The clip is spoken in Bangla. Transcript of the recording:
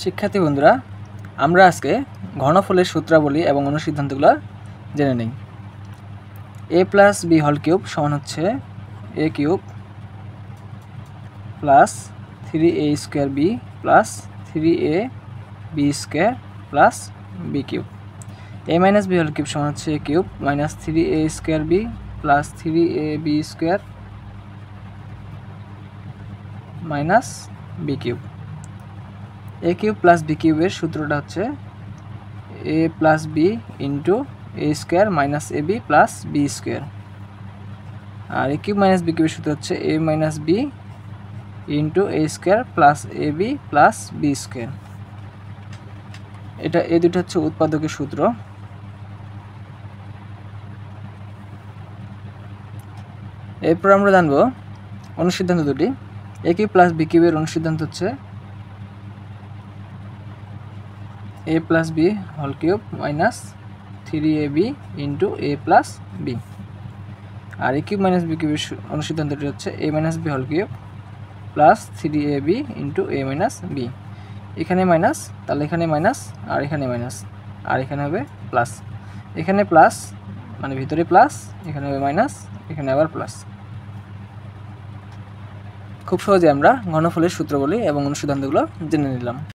শিক্ষার্থী বন্ধুরা, আমরা আজকে ঘনফলের সূত্রাবলী এবং অনুসিদ্ধান্তগুলো জেনে নিই। a plus B whole cube সমান হচ্ছে a cube plus 3a square B plus 3a B square plus B cube. a minus B whole cube সমান হচ্ছে a cube minus 3a square B plus 3a B square minus B cube. a cube plus B কিউবের সূত্রটা হচ্ছে a plus B into A square minus A B plus B square. আর a কিউব মাইনাস বি কিউবের সূত্র হচ্ছে a minus B into A square plus A B plus B square. এটা এই দুটো হচ্ছে উৎপাদকের সূত্র। এরপর আমরা জানবো অনুসিদ্ধান্ত দুটি। a কিউব প্লাস বি কিউবের অনুসিদ্ধান্ত হচ্ছে a plus B whole cube minus 3ab into a plus B. আর a কিউব মাইনাস বি কিউবের অনুসিদ্ধান্তটি হচ্ছে a minus B whole cube plus 3ab into a minus B. এখানে মাইনাস, তাহলে এখানে মাইনাস, আর এখানে মাইনাস, আর এখানে হবে প্লাস। এখানে প্লাস মানে ভিতরে প্লাস, এখানে হবে মাইনাস, এখানে আবার প্লাস। খুব সহজে আমরা ঘনফলের সূত্রগুলি এবং অনুসিদ্ধান্তগুলো জেনে নিলাম।